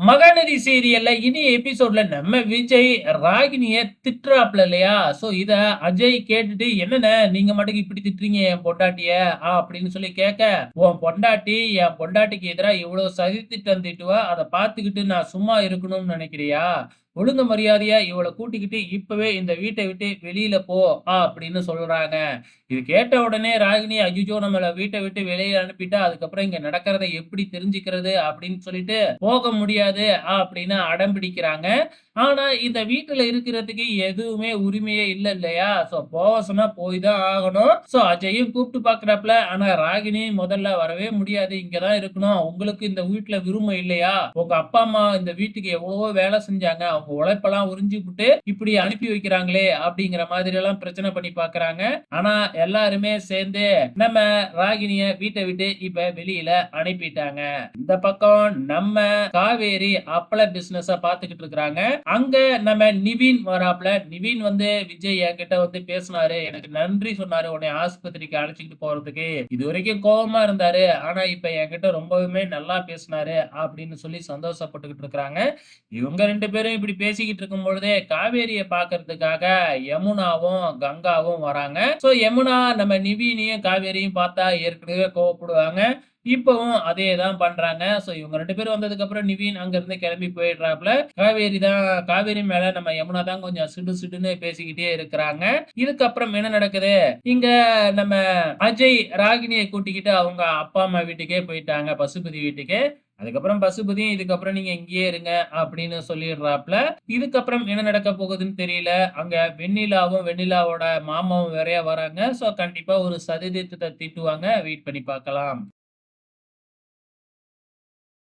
மகாநதி சீரியல்ல இனி எபிசோட்ல நம்ம விஜய் ராகினிய திட்டுறாப்ல இல்லையா? சோ இத அஜய் கேட்டுட்டு, "என்னண்ணே நீங்க பாட்டுக்கு இப்படி திட்டுறீங்க என் பொண்டாட்டிய?" அப்படின்னு சொல்லி கேட்க, "உன் பொண்டாட்டி என் பொண்டாட்டிக்கு எதிரா இவ்ளோ சதி திட்டம் தீட்டுவா, அத பார்த்துக்கிட்டு நான் சும்மா இருக்கணும்னு நினைக்கிறியா? ஒழுங்கு மரியாதையா இவள கூட்டிக்கிட்டு இப்பவே இந்த வீட்ட விட்டு வெளியில போ" அப்படின்னு சொல்றாங்க. இது கேட்ட உடனே ராகினி, "ஐய்யய்யோ! நம்மள வீட்ட விட்டு வெளிய அனுப்பிட்டா, அதுக்கப்புறம் இங்க நடக்கிறத எப்படி தெரிஞ்சுக்கிறது?" அப்படின்னு சொல்லிட்டு, "போக முடியாது" அப்படின்னு அடம் பிடிக்கிறாங்க. ஆனா, இந்த வீட்டுல இருக்கிறதுக்கு எதுவுமே உரிமையே இல்ல இல்லையா? சோ போக சொன்னா போய் தான் ஆகணும். சோ அஜயும் கூப்பிட்டு பார்க்குறாப்ல. ஆனா ராகினி, "முதல்ல வரவே முடியாது. இங்க தான் இருக்கணும். உங்களுக்கு இந்த வீட்ல உரிமை இல்லையா? உங்க அப்பா, அம்மா இந்த வீட்டுக்கு எவ்வளவோ வேலை செஞ்சாங்க. அவங்க உழைப்பெல்லாம் உறிஞ்சிப்புட்டு இப்படி அனுப்பி வைக்கிறாங்களே!" அப்படிங்கிற மாதிரியெல்லாம் பிரச்சனை பண்ணி பார்க்குறாங்க. ஆனா எல்லாருமே சேர்ந்து நம்ம ராகினிய வீட்ட விட்டு இப்ப வெளியில அனுப்பிட்டாங்க. இந்த பக்கம் நம்ம காவேரி அப்பள பிசினஸ பார்த்துக்கிட்டு இருக்கிறாங்க. அங்க நம்ம நிவின் வராப்ல. நிவின் வந்து, "விஜய் என்கிட்ட வந்து பேசினாரு. எனக்கு நன்றி சொன்னாரு உன்னை ஆஸ்பத்திரிக்கு அழைச்சுக்கிட்டு போறதுக்கு. இதுவரைக்கும் கோவமா இருந்தாரு. ஆனா இப்ப என்கிட்ட ரொம்பவுமே நல்லா பேசினாரு" அப்படின்னு சொல்லி சந்தோஷப்பட்டுக்கிட்டு இருக்கிறாங்க. இவங்க 2 பேரும் இப்படி பேசிக்கிட்டு இருக்கும் பொழுதே காவேரிய பார்க்கறதுக்காக யமுனாவும், கங்காவும் வராங்க. சோ யமுனா நம்ம நிவினையும், காவேரியும் பார்த்தா ஏற்கனவே கோவப்படுவாங்க. இப்பவும் அதே தான் பண்றாங்க. சோ இவங்க 2 பேரும் வந்ததுக்கப்புறம் நிவின் அங்கிருந்து கிளம்பி போயிடுறாப்ல. காவேரி மேல நம்ம யமுனா தான் கொஞ்சம் சிடு சிடுன்னு பேசிக்கிட்டே இருக்கிறாங்க. இதுக்கப்புறம் என்ன நடக்குது? இங்க நம்ம அஜய் ராகினிய கூட்டிக்கிட்டு அவங்க அப்பா, அம்மா வீட்டுக்கே போயிட்டாங்க. பசுபதி வீட்டுக்கு. அதுக்கப்புறம் பசுபதியும், "இதுக்கப்புறம் நீங்க இங்கேயே இருங்க" அப்படின்னு சொல்லிடுறாப்ல. இதுக்கப்புறம் என்ன நடக்க போகுதுன்னு தெரியல. அங்க வெண்ணிலாவும், வெண்ணிலாவோட மாமாவும் வேறயா வராங்க. சோ கண்டிப்பா ஒரு சதி திட்டத்த தீட்டுவாங்க. வெயிட் பண்ணி பார்க்கலாம்.